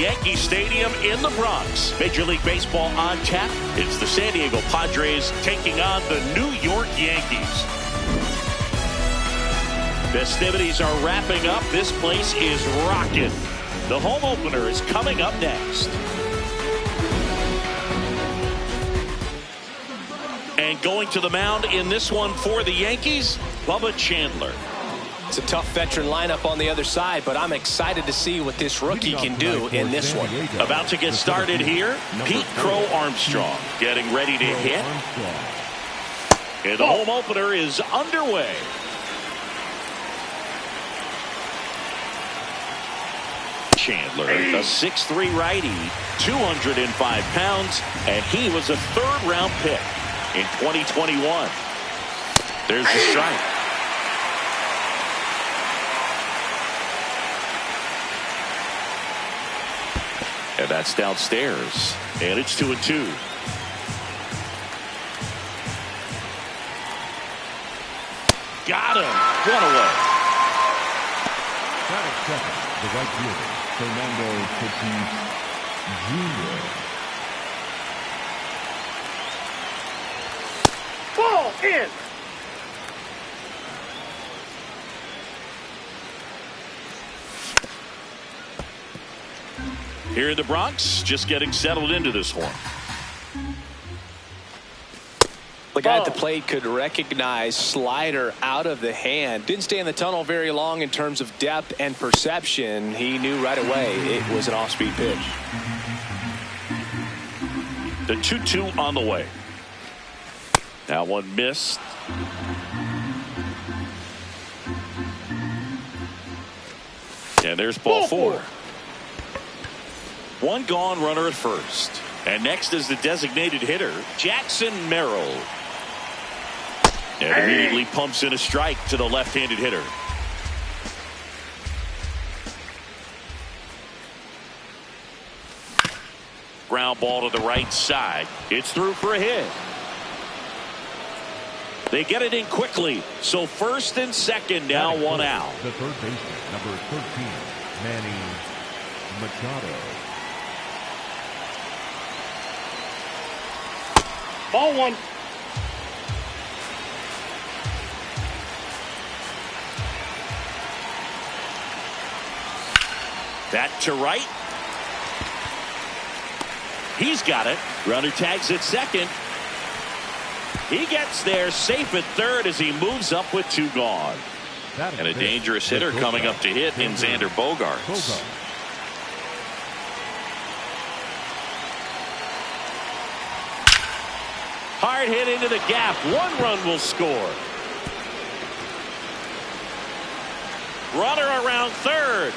Yankee Stadium in the Bronx. Major League Baseball on tap. It's the San Diego Padres taking on the New York Yankees. Festivities are wrapping up. This place is rocking. The home opener is coming up next. And going to the mound in this one for the Yankees, Bubba Chandler. It's a tough veteran lineup on the other side, but I'm excited to see what this rookie can do in this one. About to get started here, Pete Crow Armstrong getting ready to hit. And the home opener is underway. Chandler, a 6'3" righty, 205 pounds, and he was a third-round pick in 2021. There's the strike. And that's downstairs. And it's 2-2. Got him. One away. Batting second, the right fielder, Fernando Tatis Jr. Ball in. Here in the Bronx, just getting settled into this one. The guy at the plate could recognize slider out of the hand. Didn't stay in the tunnel very long in terms of depth and perception. He knew right away it was an off-speed pitch. The 2-2 on the way. That one missed. And there's ball four. One gone, runner at first. And next is the designated hitter, Jackson Merrill. And immediately pumps in a strike to the left-handed hitter. Ground ball to the right side. It's through for a hit. They get it in quickly. So first and second, now one out. The third baseman, number 13, Manny Machado. Ball one. That to right. He's got it. Runner tags at second. He gets there safe at third as he moves up with two gone. And a dangerous hitter coming up to hit in Xander Bogaerts. Hard hit into the gap. One run will score. Runner around third.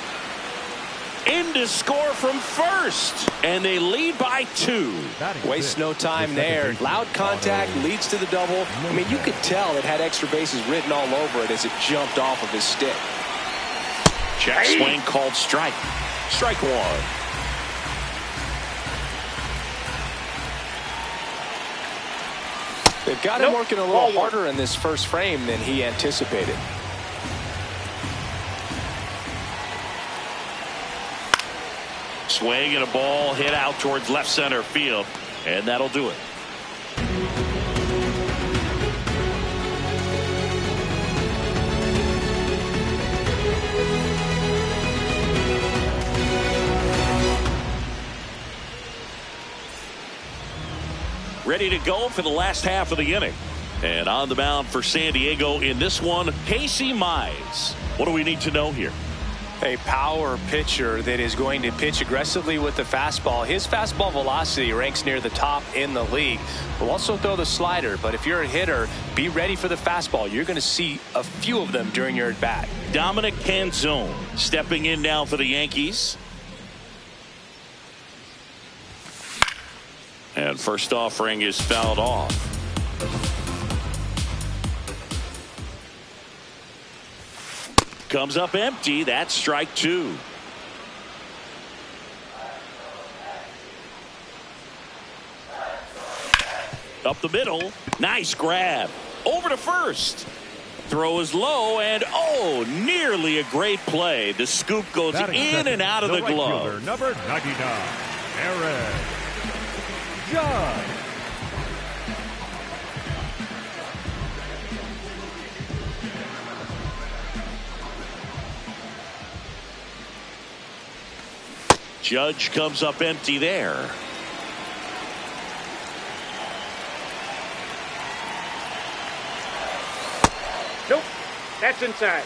In to score from first. And they lead by two. Waste no time there. Loud contact leads to the double. I mean, you could tell it had extra bases written all over it as it jumped off of his stick. Check swing called strike. Strike one. They've got him working a little harder in this first frame than he anticipated. Swing and a ball hit out towards left center field, and that'll do it. Ready to go for the last half of the inning. And on the mound for San Diego in this one, Casey Mize. What do we need to know here? A power pitcher that is going to pitch aggressively with the fastball. His fastball velocity ranks near the top in the league. Will also throw the slider, but if you're a hitter, be ready for the fastball. You're going to see a few of them during your at-bat. Dominic Canzone stepping in now for the Yankees. And first offering is fouled off. Comes up empty. That's strike two. Up the middle. Nice grab. Over to first. Throw is low, and oh, nearly a great play. The scoop goes in and out of the glove. Fielder, number 99, Aaron Judge. Judge comes up empty there. Nope, that's inside.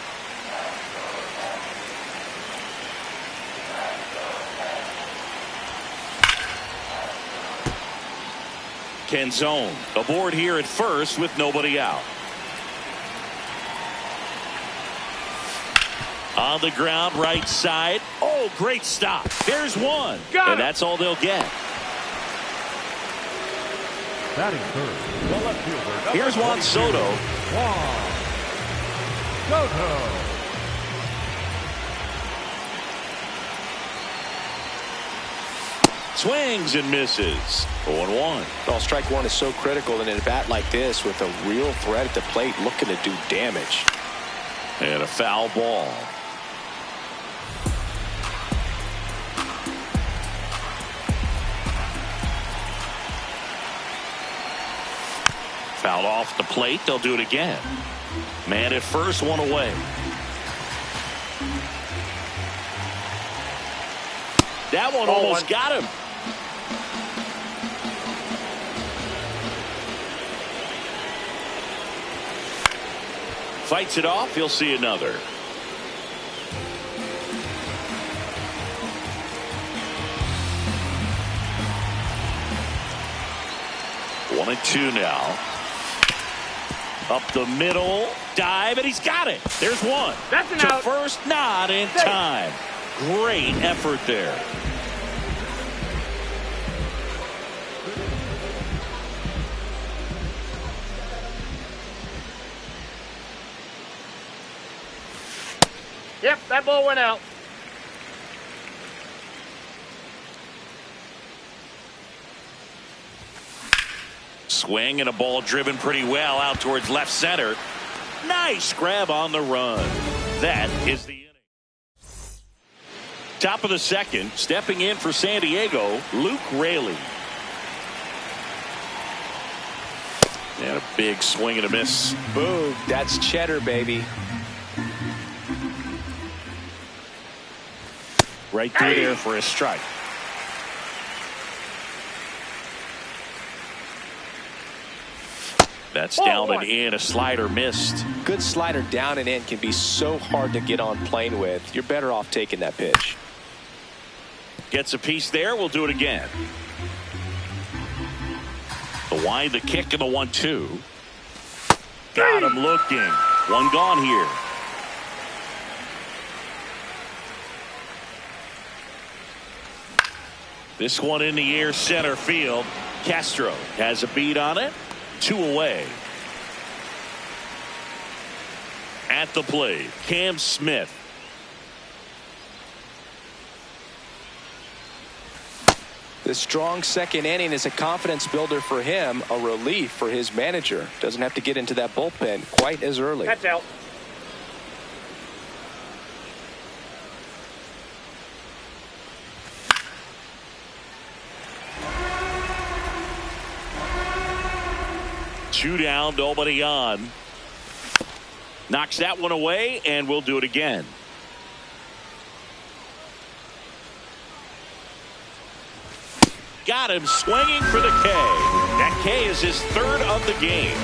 Canzone aboard here at first with nobody out. On the ground, right side. Oh, great stop. There's one. And that's all they'll get. Batting third, the left fielder. Here's Juan Soto. Juan Soto. Swings and misses. 0-1. Well, strike one is so critical in a bat like this with a real threat at the plate looking to do damage. And a foul ball. Fouled off the plate. They'll do it again. Man at first, one away. That one almost got him. Fights it off. He'll see another. One and two now. Up the middle, dive, and he's got it. There's one. That's an to out. First, not in time. Great effort there. Yep, that ball went out. Swing and a ball driven pretty well out towards left center. Nice grab on the run. That is the inning. Top of the second, stepping in for San Diego, Luke Raley. And a big swing and a miss. Boom, that's cheddar, baby. Right through there for a strike. That's down and in. A slider missed. Good slider down and in can be so hard to get on plane with. You're better off taking that pitch. Gets a piece there. We'll do it again. The wind, the kick, and the 1-2. Got him looking. One gone here. This one in the air, center field. Castro has a beat on it. 2 away. At the plate, Cam Smith. The strong second inning is a confidence builder for him, a relief for his manager. Doesn't have to get into that bullpen quite as early. That's out. Two down, nobody on. Knocks that one away, and we'll do it again. Got him swinging for the K. That K is his third of the game.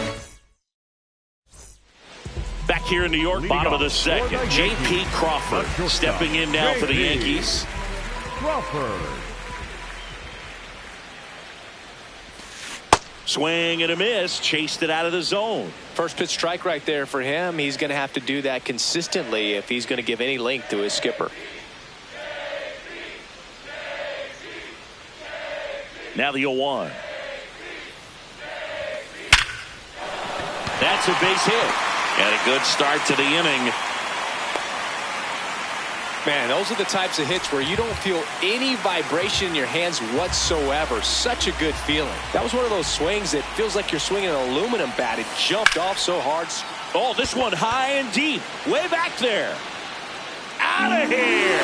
Back here in New York, bottom of the second. J.P. Crawford stepping in now for the Yankees. Crawford. Swing and a miss. Chased it out of the zone. First pitch strike right there for him. He's going to have to do that consistently if he's going to give any length to his skipper. Now the 0-1. That's a base hit. And a good start to the inning. Man, those are the types of hits where you don't feel any vibration in your hands whatsoever. Such a good feeling. That was one of those swings that feels like you're swinging an aluminum bat. It jumped off so hard. Oh, this one high and deep. Way back there. Out of here.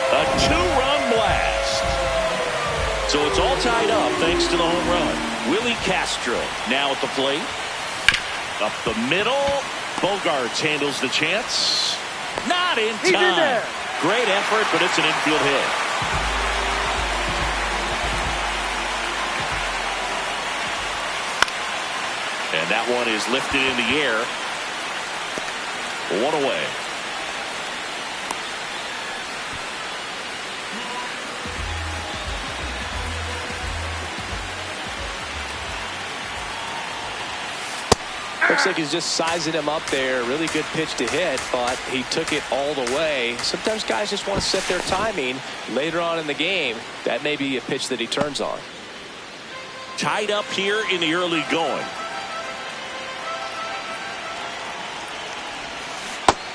A two-run blast. So it's all tied up thanks to the home run. Willie Castro now at the plate. Up the middle. Bogarts handles the chance. Not in time. He's in there. Great effort, but it's an infield hit. And that one is lifted in the air. One away. Looks like he's just sizing him up there. Really good pitch to hit, but he took it all the way. Sometimes guys just want to set their timing later on in the game. That may be a pitch that he turns on. Tied up here in the early going.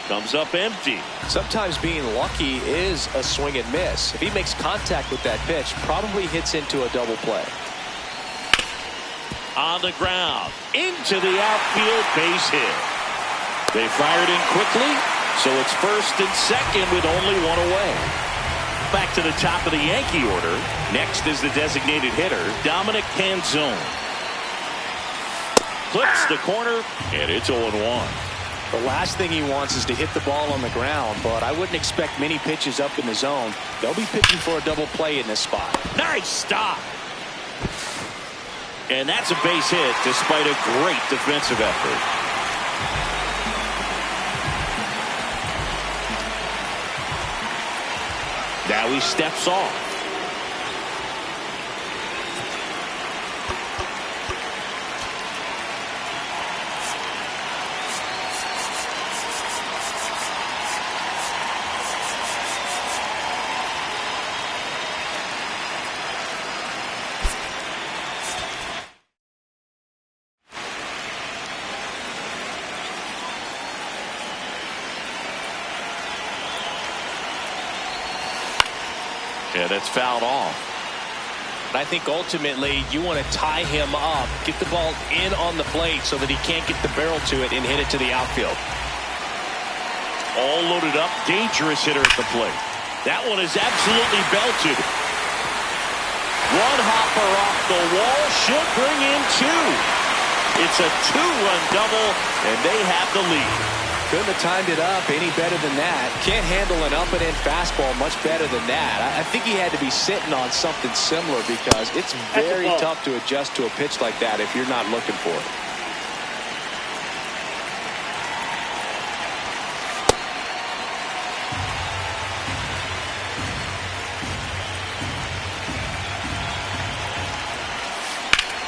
Comes up empty. Sometimes being lucky is a swing and miss. If he makes contact with that pitch, probably hits into a double play. On the ground, into the outfield, base hit. They fired in quickly, so it's first and second with only one away. Back to the top of the Yankee order. Next is the designated hitter, Dominic Canzone. Clips the corner, and it's 0-1. The last thing he wants is to hit the ball on the ground, but I wouldn't expect many pitches up in the zone. They'll be pitching for a double play in this spot. Nice stop. And that's a base hit despite a great defensive effort. Now he steps off. Yeah, that's fouled off. I think ultimately you want to tie him up, get the ball in on the plate so that he can't get the barrel to it and hit it to the outfield. All loaded up, dangerous hitter at the plate. That one is absolutely belted. One hopper off the wall should bring in two. It's a two-run double, and they have the lead. Couldn't have timed it up any better than that. Can't handle an up and in fastball much better than that. I think he had to be sitting on something similar because it's very tough to adjust to a pitch like that if you're not looking for it.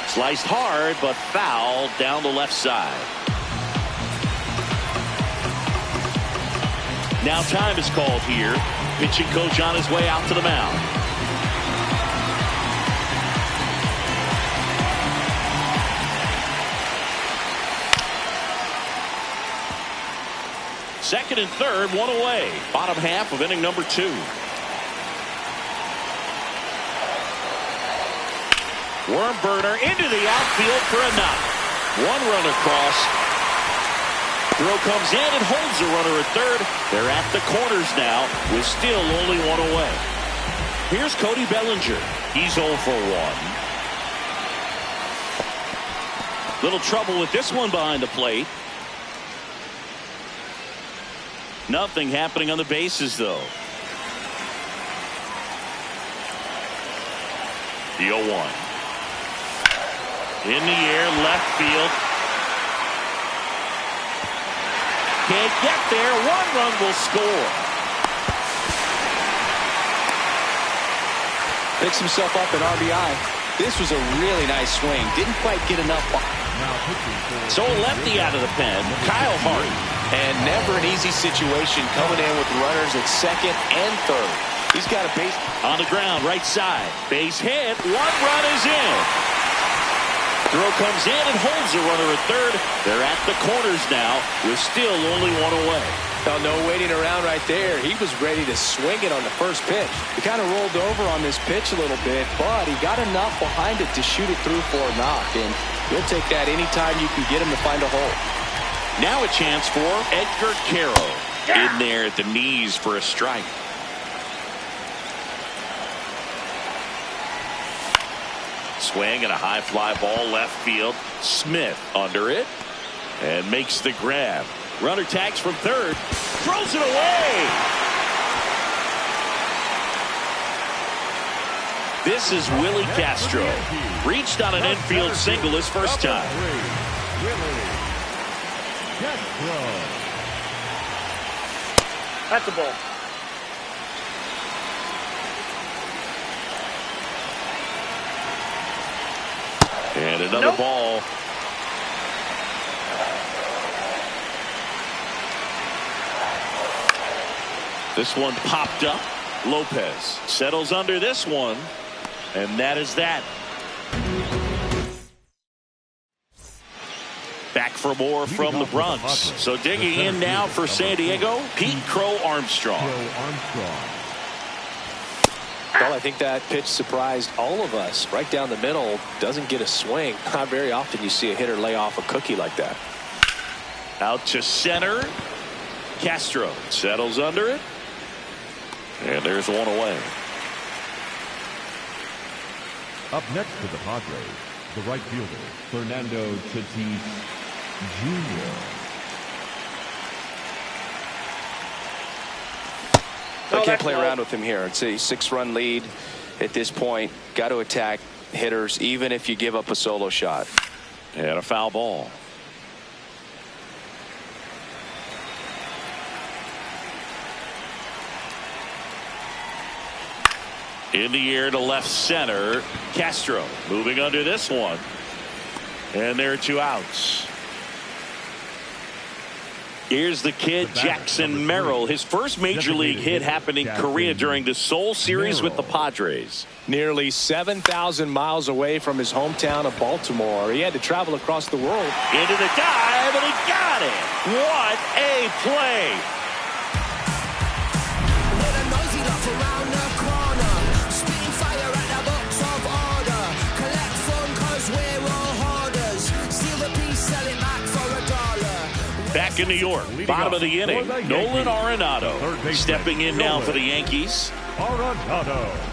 Sliced hard, but foul down the left side. Now time is called here. Pitching coach on his way out to the mound. Second and third, one away. Bottom half of inning number 2. Worm burner into the outfield for a knock. One run across. Throw comes in and holds the runner at third. They're at the corners now with still only one away. Here's Cody Bellinger. He's 0 for 1. Little trouble with this one behind the plate. Nothing happening on the bases though. The 0-1. In the air, left field. Can't get there. One run will score. Picks himself up at RBI. This was a really nice swing. Didn't quite get enough. So lefty out of the pen, Kyle Hart. And never an easy situation coming in with runners at second and third. He's got a base. On the ground, right side. Base hit. One run is in. Throw comes in and holds the runner at third. They're at the corners now with still only one away. Now, no waiting around right there. He was ready to swing it on the first pitch. He kind of rolled over on this pitch a little bit, but he got enough behind it to shoot it through for a knock. And He'll take that anytime you can get him to find a hole. Now a chance for Edgar Carroll. In there at the knees for a strike. Swing and a high fly ball left field. Smith under it and makes the grab. Runner tags from third. Throws it away. This is Willie Castro. Reached on an infield single his first time. That's a ball. And another ball. This one popped up. Lopez settles under this one. And that is that. Back for more from the Bronx. So digging in now for San Diego, Pete Crow Armstrong. Well, I think that pitch surprised all of us. Right down the middle, doesn't get a swing. Not very often you see a hitter lay off a cookie like that. Out to center. Castro settles under it. And there's one away. Up next to the Padres, the right fielder, Fernando Tatis Jr. I can't play around with him here. It's a 6-run lead at this point. Got to attack hitters, even if you give up a solo shot. And a foul ball. In the air to left center. Castro moving under this one. And there are 2 outs. Here's the kid, Jackson Merrill. His first major league hit happened in Korea during the Seoul series with the Padres. Nearly 7,000 miles away from his hometown of Baltimore. He had to travel across the world. Into the dive, and he got it. What a play. Back in New York, bottom of the inning, Nolan Arenado stepping in now for the Yankees. Arenado.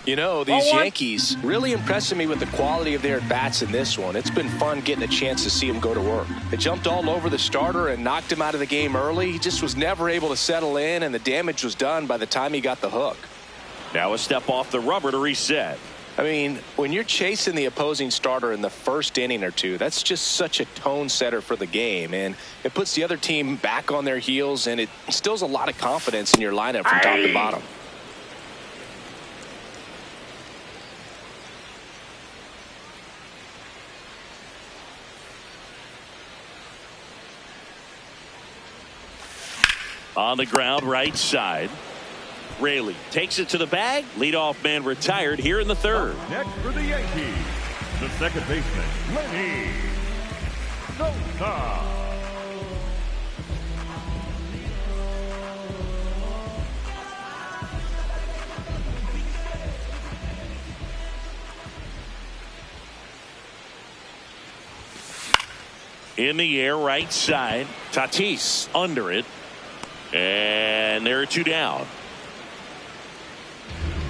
You know, these Yankees really impressing me with the quality of their at-bats in this one. It's been fun getting a chance to see them go to work. They jumped all over the starter and knocked him out of the game early. He just was never able to settle in, and the damage was done by the time he got the hook. Now a step off the rubber to reset. I mean, when you're chasing the opposing starter in the first inning or two, that's just such a tone setter for the game, and it puts the other team back on their heels, and it instills a lot of confidence in your lineup from top to bottom. On the ground, right side. Raley takes it to the bag. Leadoff man retired here in the third. Next for the Yankees, the second baseman, Lenny Sosa. In the air, right side. Tatis under it. And there are 2 down.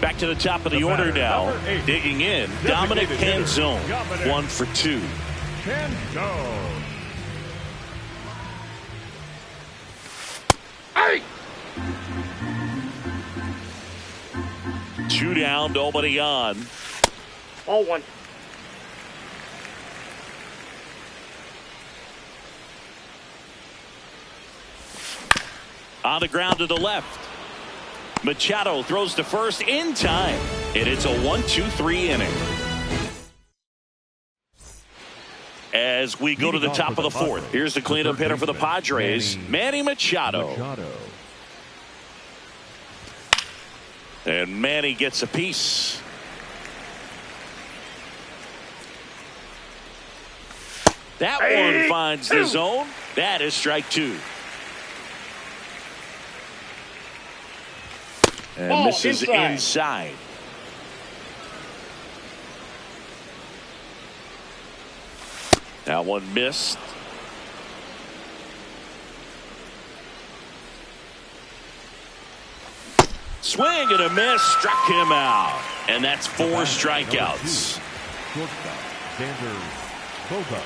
Back to the top of the order now. Digging in, Dominic Canzone. 1 for 2. Canzone. Hey! 2 down, nobody on. All 1. On the ground to the left. Machado throws to first in time. And it's a 1-2-3 inning. As we go to the top of the fourth. Here's the cleanup hitter for the Padres, Manny Machado. And Manny gets a piece. That one finds the zone. That is strike 2. And ball misses inside. That one missed. Swing and a miss, struck him out. And that's 4 strikeouts. Shortstop, Xander Boga.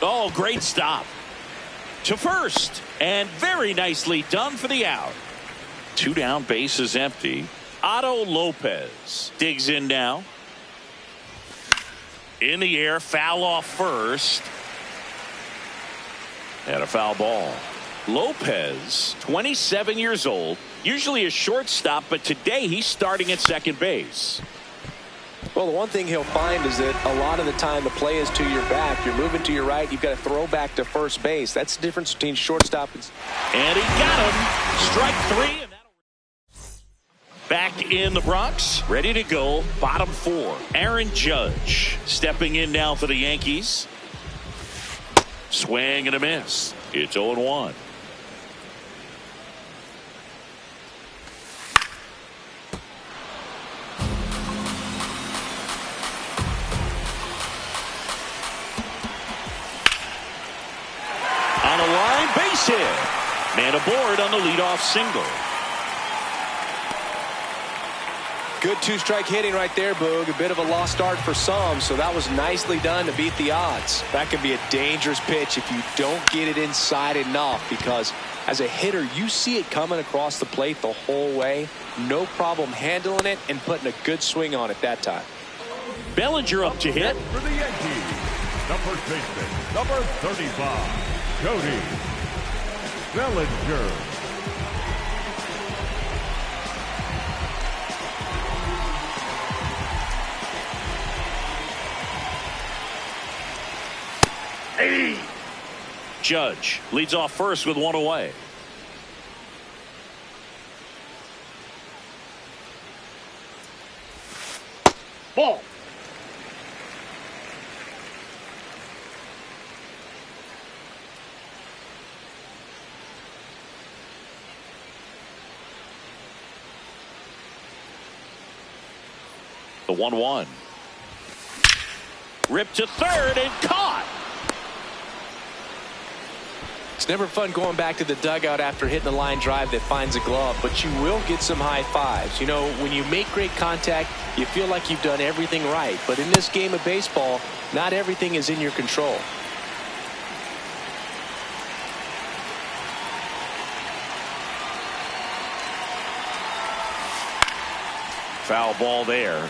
Oh, great stop. To first. And very nicely done for the out. 2 down, bases empty. Otto Lopez digs in now. In the air, foul off first. And a foul ball. Lopez, 27 years old, usually a shortstop, but today he's starting at second base. Well, the one thing he'll find is that a lot of the time the play is to your back. You're moving to your right. You've got to throw back to first base. That's the difference between shortstop and... And he got him. Strike 3. And back in the Bronx, ready to go. Bottom 4. Aaron Judge stepping in now for the Yankees. Swing and a miss. It's 0-1. On a line, base hit. Man aboard on the leadoff single. Good 2-strike hitting right there, Boog. A bit of a lost start for some, so that was nicely done to beat the odds. That can be a dangerous pitch if you don't get it inside enough, because as a hitter, you see it coming across the plate the whole way. No problem handling it and putting a good swing on it that time. Bellinger up to hit. For the Yankees, the first baseman, number 35, Cody Bellinger. Judge leads off first with 1 away. Ball. The 1-1. Ripped to third and caught. It's never fun going back to the dugout after hitting a line drive that finds a glove, but you will get some high fives. You know, when you make great contact, you feel like you've done everything right. But in this game of baseball, not everything is in your control. Foul ball there.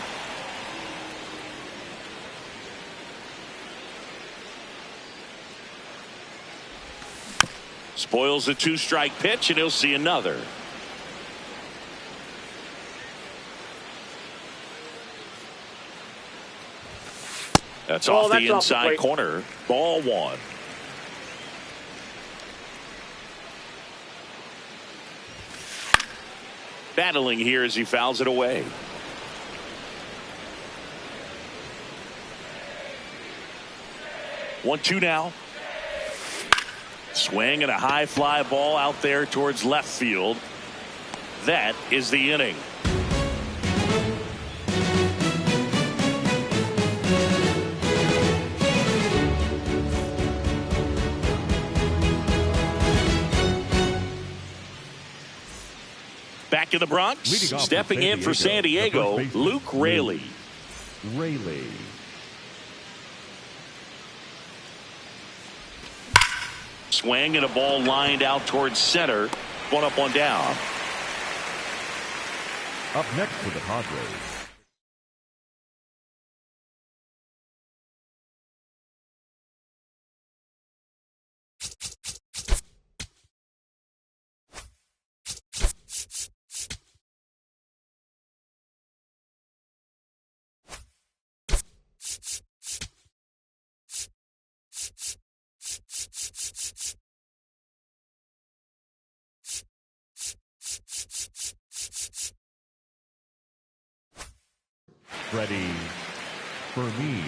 Spoils the 2-strike pitch, and he'll see another. That's off the inside corner. Ball 1. Battling here as he fouls it away. One, 2 now. Swing and a high fly ball out there towards left field. That is the inning. Back in the Bronx, stepping in for San Diego, Luke Raley. Swing and a ball lined out towards center. 1 up, 1 down. Up next for the Padres, Freddie Fermin.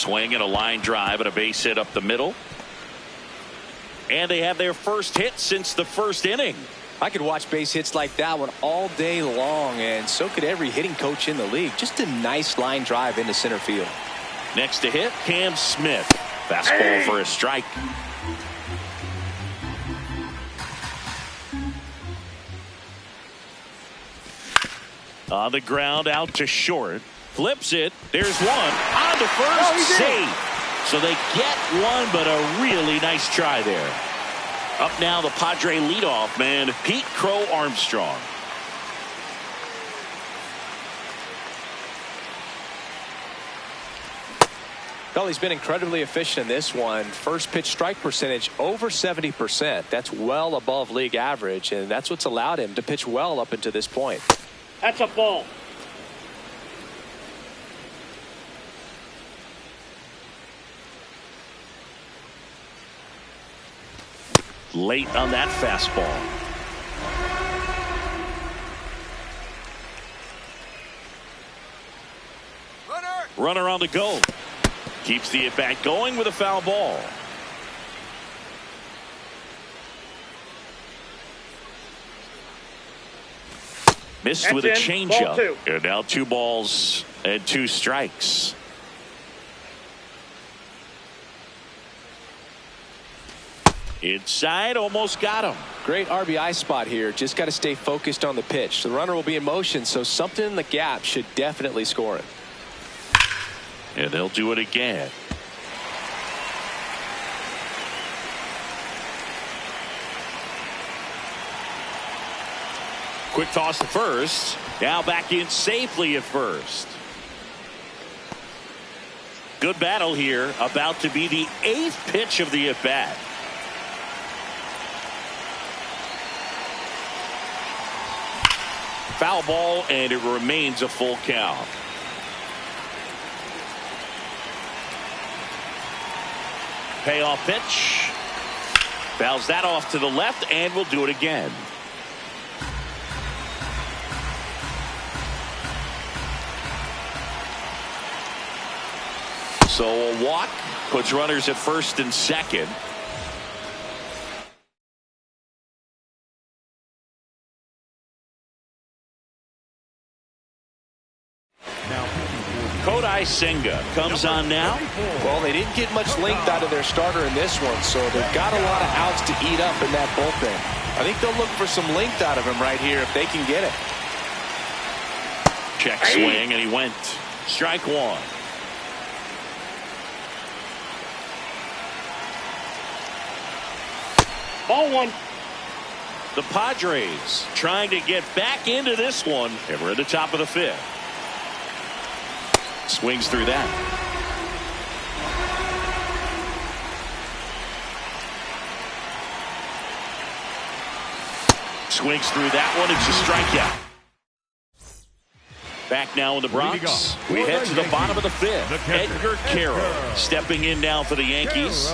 swing and a line drive and a base hit up the middle. And they have their first hit since the first inning. I could watch base hits like that one all day long, and so could every hitting coach in the league. Just a nice line drive into center field. Next to hit, Cam Smith. Fastball for a strike. On the ground, out to short. Flips it. There's one. On to first. Safe. So they get one, but a really nice try there. Up now, the Padre leadoff man, Pete Crow Armstrong. Well, he's been incredibly efficient in this one. First pitch strike percentage over 70%. That's well above league average, and that's what's allowed him to pitch well up until this point. That's a ball. Late on that fastball. Runner on the go. Keeps the at bat going with a foul ball. Missed with a changeup. And now 2 balls and 2 strikes. Inside, almost got him. Great RBI spot here. Just got to stay focused on the pitch. The runner will be in motion, so something in the gap should definitely score it. And they'll do it again. Quick toss to first. Now back in safely at first. Good battle here. About to be the 8th pitch of the at-bat. Foul ball, and it remains a full count. Payoff pitch. Fouls that off to the left, and we'll do it again. So a walk puts runners at first and second. Kodai Senga comes on now. Well, they didn't get much length out of their starter in this one, so they've got a lot of outs to eat up in that bullpen. I think they'll look for some length out of him right here if they can get it. Check swing, and he went. Strike 1. Ball 1. The Padres trying to get back into this one, and we're at the top of the 5th. Swings through that. Swings through that one. It's a strikeout. Back now in the Bronx. We head to the bottom of the 5th. Edgar Carroll stepping in now for the Yankees.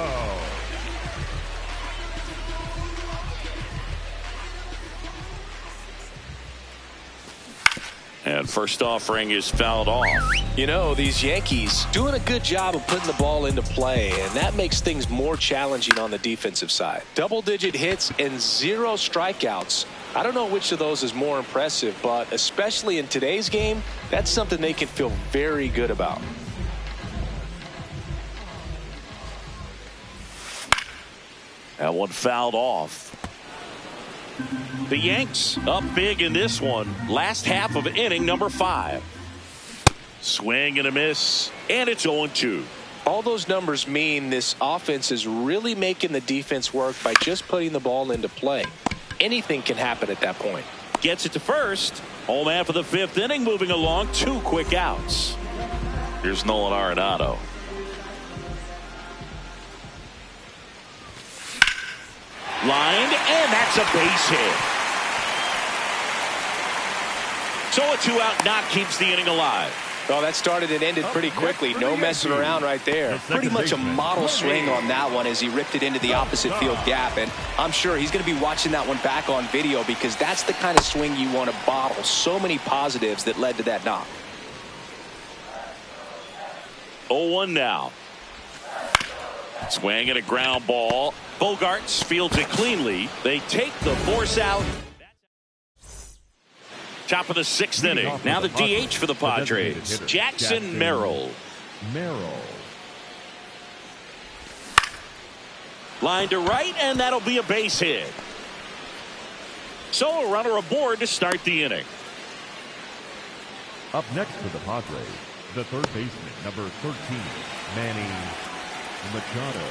And first offering is fouled off. You know, these Yankees doing a good job of putting the ball into play, and that makes things more challenging on the defensive side. Double-digit hits and 0 strikeouts. I don't know which of those is more impressive, but especially in today's game, that's something they can feel very good about. That one fouled off. The Yanks up big in this one. Last half of inning number 5. Swing and a miss, and it's 0-2. All those numbers mean this offense is really making the defense work by just putting the ball into play. Anything can happen at that point. Gets it to first. Home half of the 5th inning moving along. 2 quick outs. Here's Nolan Arenado. Lined, and that's a base hit. So a 2-out knock keeps the inning alive. Well, that started and ended pretty quickly. No messing around right there. Pretty much a model swing on that one as he ripped it into the opposite field gap. And I'm sure he's going to be watching that one back on video because that's the kind of swing you want to bottle. So many positives that led to that knock. 0-1 now. Swing and a ground ball. Bogarts fields it cleanly. They take the force out. Top of the 6th inning. Now the DH for the Padres, Jackson Merrill. Line to right, and that'll be a base hit. So a runner aboard to start the inning. Up next for the Padres, the third baseman, number 13, Manny Machado.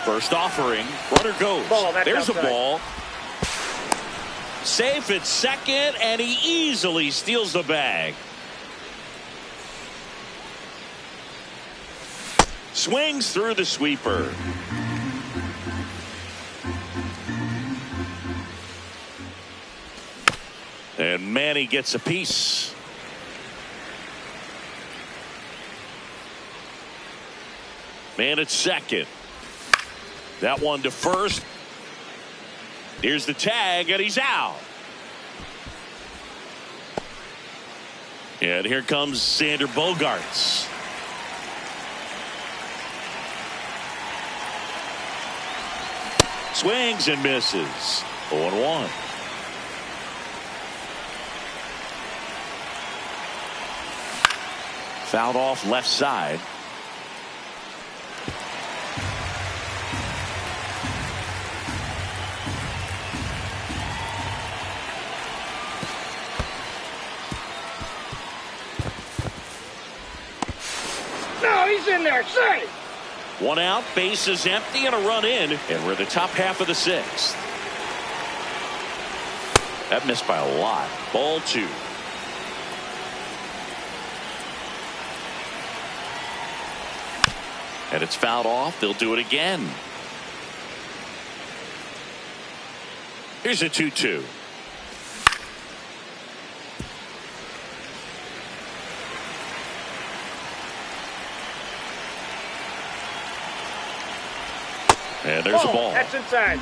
First offering, runner goes. There's a ball. Safe at second, and he easily steals the bag. Swings through the sweeper. And Manny gets a piece. Man at second. That one to first. Here's the tag, and he's out. And here comes Xander Bogaerts. Swings and misses. 0-1. Fouled off left side. No, he's in there. Safe. One out, base is empty, and a run in, and we're the top half of the 6th. That missed by a lot. Ball 2. And it's fouled off. They'll do it again. Here's a 2-2. And there's a ball. That's inside.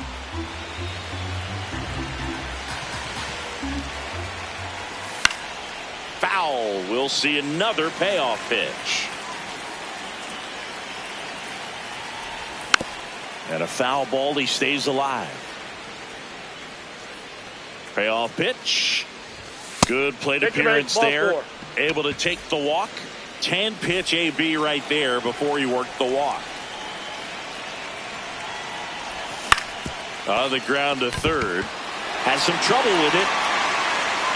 Foul. We'll see another payoff pitch. And a foul ball. He stays alive. Payoff pitch. Good plate appearance there. Able to take the walk. 10-pitch AB right there before he worked the walk. On the ground to third. Has some trouble with it.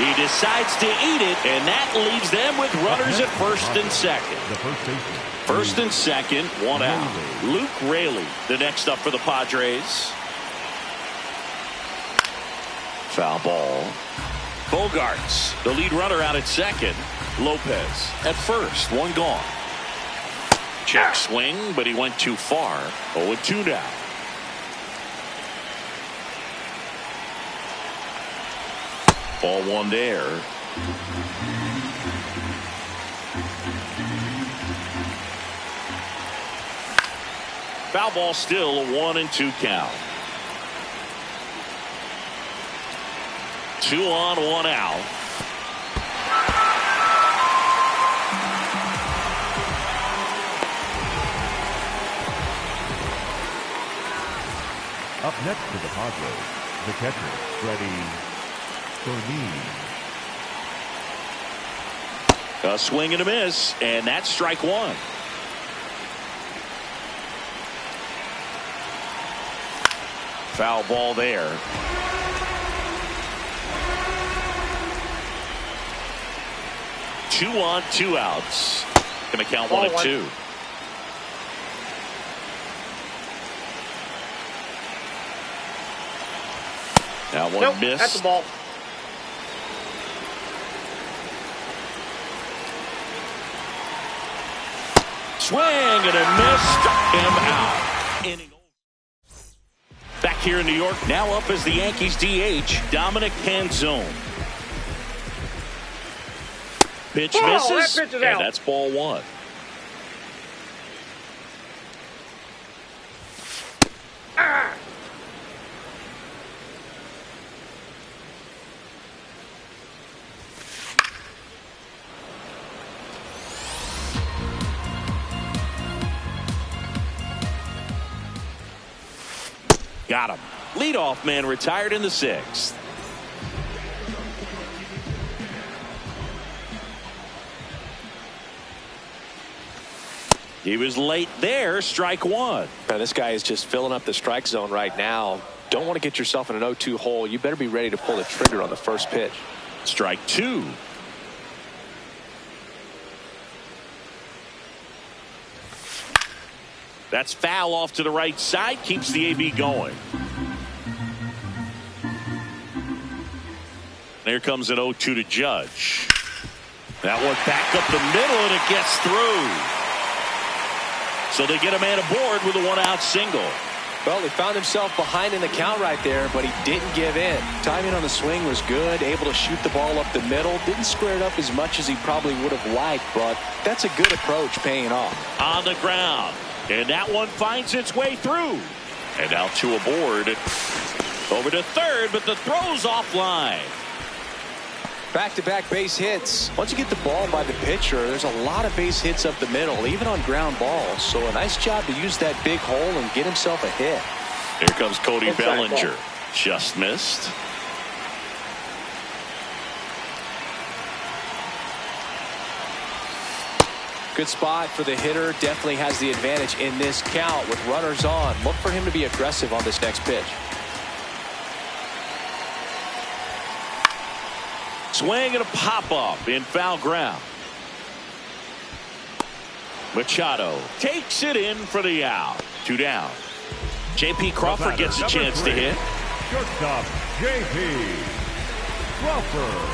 He decides to eat it, and that leaves them with runners at first and second. First and second, one out. Luke Raley, the next up for the Padres. Foul ball. Bogarts, the lead runner, out at second. Lopez at first, one gone. Check swing, but he went too far. 0-2 now. Ball one there. Foul ball, still a 1-2 count. 2 on, 1 out. Up next for the Padres, the catcher, Freddie. A swing and a miss, and that's strike one. Foul ball there. Two on, 2 outs. Going to count 1-2. That one missed. That's the ball. Swing and a miss. Struck him out. Back here in New York, now up as the Yankees DH, Dominic Canzone. Pitch misses, that pitch is and out. that's ball 1. Got him. Leadoff man retired in the 6th. He was late there. Strike one. Now, this guy is just filling up the strike zone right now. Don't want to get yourself in an 0-2 hole. You better be ready to pull the trigger on the first pitch. Strike two. That's foul off to the right side. Keeps the AB going. There comes an 0-2 to Judge. That one back up the middle, and it gets through. So they get a man aboard with a one-out single. Well, he found himself behind in the count right there, but he didn't give in. Timing on the swing was good, able to shoot the ball up the middle. Didn't square it up as much as he probably would have liked, but that's a good approach paying off. On the ground, and that one finds its way through. And now two aboard. Over to third, but the throw's offline. Back-to-back base hits. Once you get the ball by the pitcher, there's a lot of base hits up the middle, even on ground balls. So a nice job to use that big hole and get himself a hit. Here comes Cody Bellinger. Just missed. Good spot for the hitter. Definitely has the advantage in this count with runners on. Look for him to be aggressive on this next pitch. Swing and a pop-up in foul ground. Machado takes it in for the out. Two down. J.P. Crawford gets a chance to hit. Shortstop, J.P. Crawford.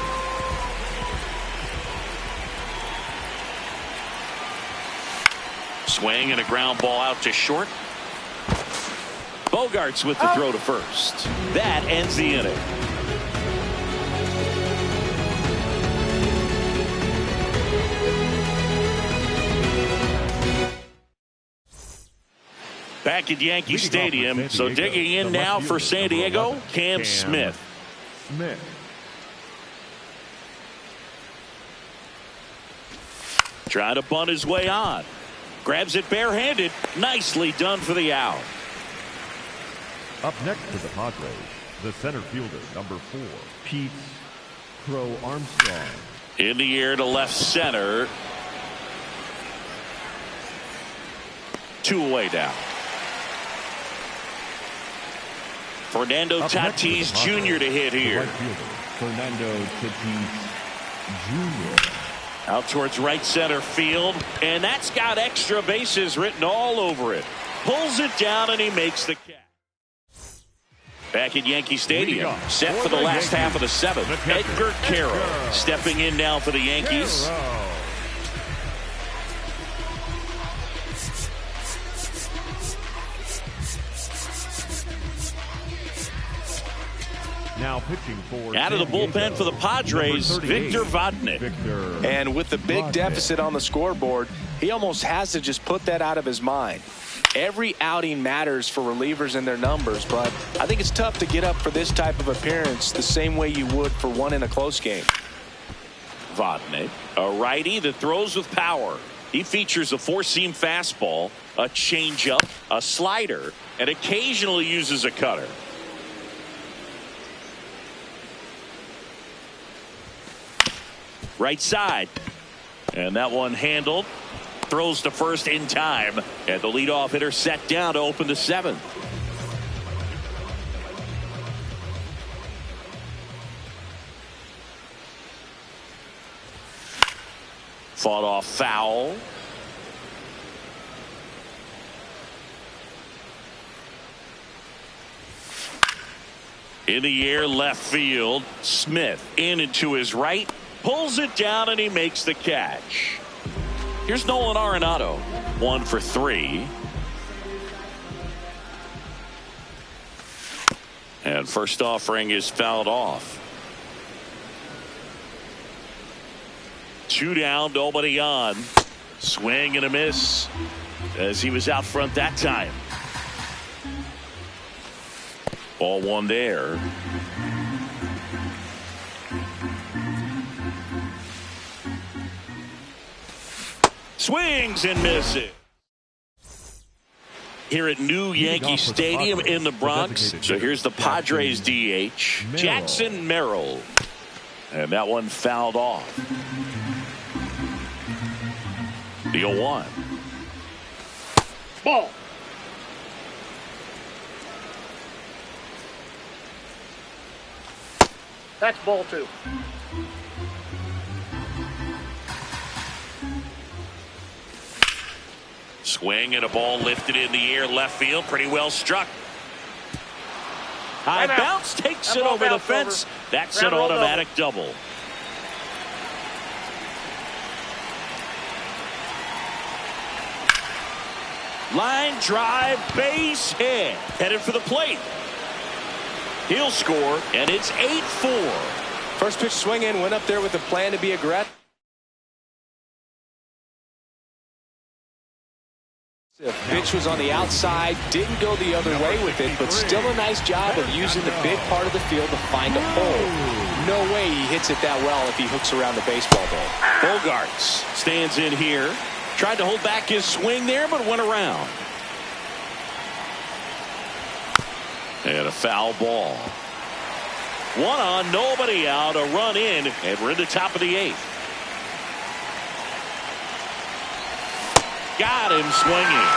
Swing and a ground ball out to short. Bogarts with the throw to first. That ends the inning. Back at Yankee Stadium, so digging in now for San Diego, Cam Smith. Trying to bunt his way on. Grabs it barehanded. Nicely done for the out. Up next to the Padres, the center fielder, number 4, Pete Crow Armstrong. In the air to left center. Two away down. Fernando Tatis Jr. to hit here. Right fielder, Fernando Tatis Jr. Out towards right center field, and that's got extra bases written all over it. Pulls it down, and he makes the catch. Back at Yankee Stadium, set for the last half of the 7th. Edgar Carroll stepping in now for the Yankees. Now pitching for out of the bullpen for the Padres, Victor Vodnik. And with the big deficit on the scoreboard, he almost has to just put that out of his mind. Every outing matters for relievers and their numbers, but I think it's tough to get up for this type of appearance the same way you would for one in a close game. Vodnik, a righty that throws with power. He features a four-seam fastball, a changeup, a slider, and occasionally uses a cutter. Right side, and that one handled. Throws to first in time, and the leadoff hitter set down to open the 7th. Fought off foul. In the air left field. Smith in and to his right. Pulls it down, and he makes the catch. Here's Nolan Arenado, 1 for 3. And first offering is fouled off. 2 down, nobody on. Swing and a miss as he was out front that time. Ball 1 there. Swings and misses. here at New Yankee Stadium in the Bronx. So here's the Padres DH, Jackson Merrill. And that one fouled off. The 0-1. Ball. That's ball 2. Swing and a ball lifted in the air left field. Pretty well struck. High bounce takes it over the fence. That's an automatic double. Line drive, base hit. Headed for the plate. He'll score, and it's 8-4. First pitch swing in, went up there with a plan to be aggressive. The pitch was on the outside, didn't go the other way with it, but still a nice job of using the big part of the field to find a hole. No way he hits it that well if he hooks around the baseball bat. Bogarts stands in here. Tried to hold back his swing there, but went around. And a foul ball. 1 on, nobody out, a run in, and we're in the top of the 8th. Got him swinging.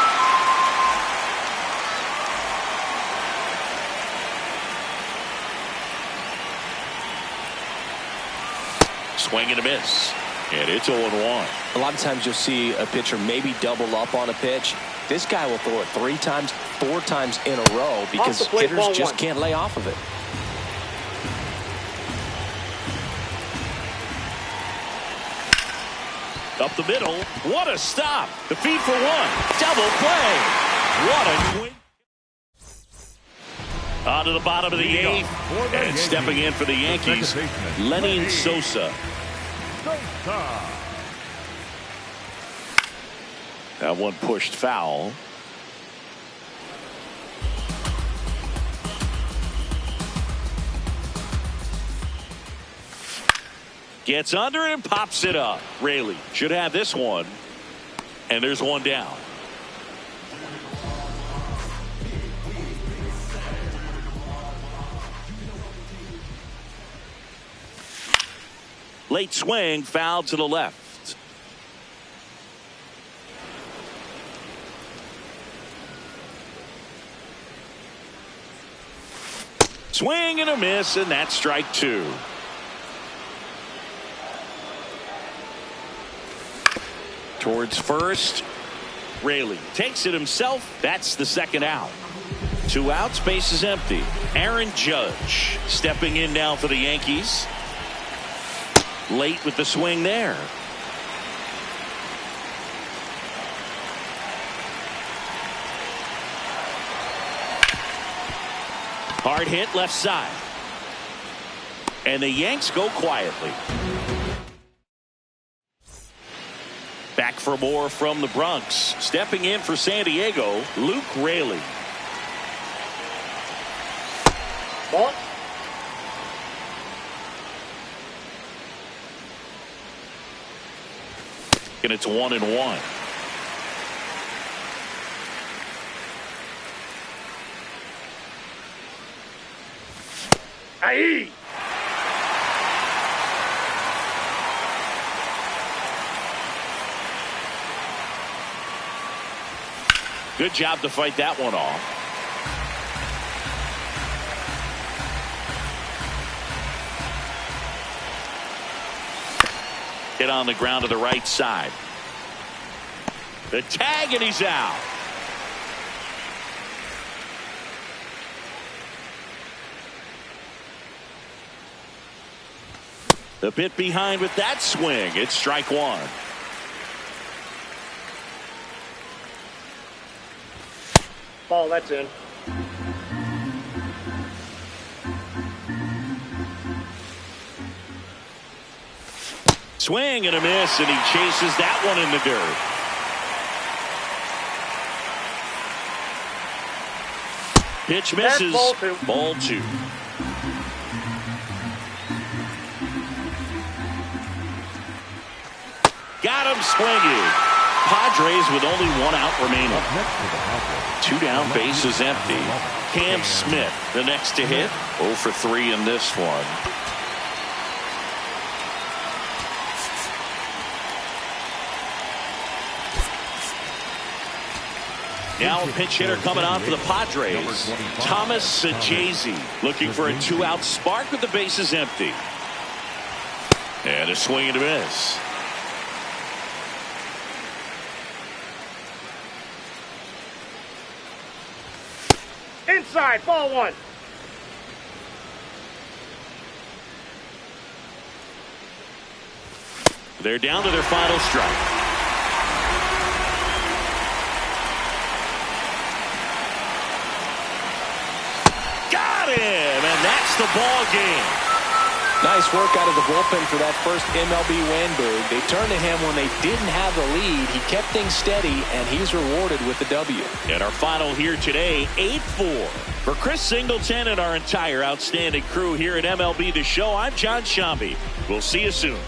Swing and a miss. And it's 0-1. A lot of times you'll see a pitcher maybe double up on a pitch. This guy will throw it 3 times, 4 times in a row because hitters just can't lay off of it. Up the middle. What a stop. The feed for 1. Double play. What a swing. On to the bottom of the 8th. And stepping in for the Yankees, Lenny Sosa. That one pushed foul. Gets under and pops it up. Raley should have this one. And there's one down. Late swing, foul to the left. Swing and a miss, and that's strike 2. Towards first. Raley takes it himself. That's the second out. 2 outs, base is empty. Aaron Judge stepping in now for the Yankees. Late with the swing there. Hard hit left side. And the Yanks go quietly. Back for more from the Bronx. Stepping in for San Diego, Luke Raley. Ball. And it's 1-1. Aye. Good job to fight that one off. Hit on the ground to the right side. The tag, and he's out. The bit behind with that swing. It's strike 1. Ball, that's in. Swing and a miss, and he chases that one in the dirt. Pitch misses. That's ball 2. Ball 2. Got him swinging. Padres with only 1 out remaining. Up next for the Padres, 2 down, bases empty. Cam Smith, the next to hit. 0 for 3 in this one. Now a pinch hitter coming on for the Padres. Thomas Sajazi looking for a 2-out spark with the bases empty. And a swing and a miss. Inside, ball 1. They're down to their final strike. Got him, and that's the ball game. Nice work out of the bullpen for that first MLB win, Boog. They turned to him when they didn't have the lead. He kept things steady, and he's rewarded with the W. And our final here today, 8-4. For Chris Singleton and our entire outstanding crew here at MLB The Show, I'm John Shambi. We'll see you soon.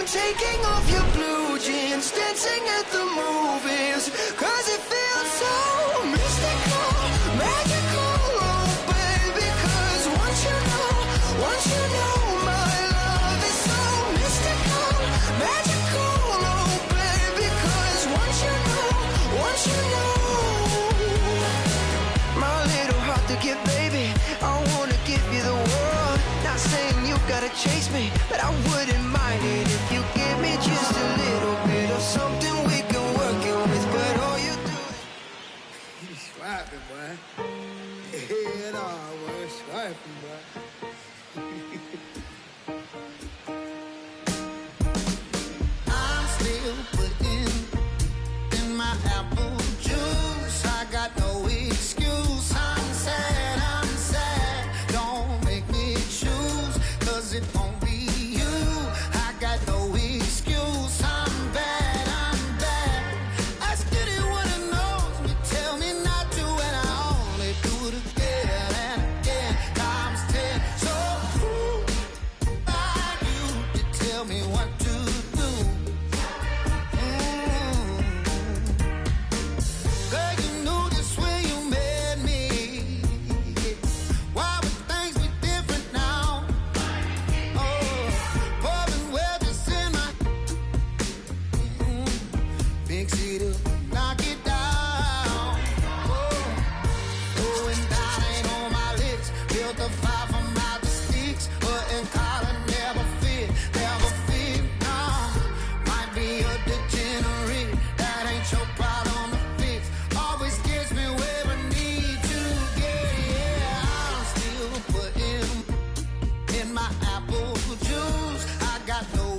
Taking off your blue jeans, dancing at the movies, 'cause it feels so mystical, magical, oh baby, 'cause once you know my love is so mystical, magical, oh baby, 'cause once you know my little heart to give, baby, I wanna give you the world, not saying you gotta chase me, but I wouldn't mind it if you give me just a little bit of something we can work it with, but all you do is... You swiping, boy. Yeah, no, boy, swiping, boy. I'm still putting in my apple juice. I got no excuse. I'm sad, don't make me choose, 'cause it won't be you. I got no excuse. I'm bad. Ask anyone who knows me, tell me not to, and I only do it again and again, times 10. So who are you to tell me what to do? Girl, you knew this when you met me. Why would things be different now? Pouring wedges in my big city, knock it down. Going down ain't on my list. Built a fire from out the sticks, but in collar never fit. No, might be a degenerate. That ain't your problem to fix. Always gets me where I need to get. Yeah, I'm still putting in my apple juice. I got no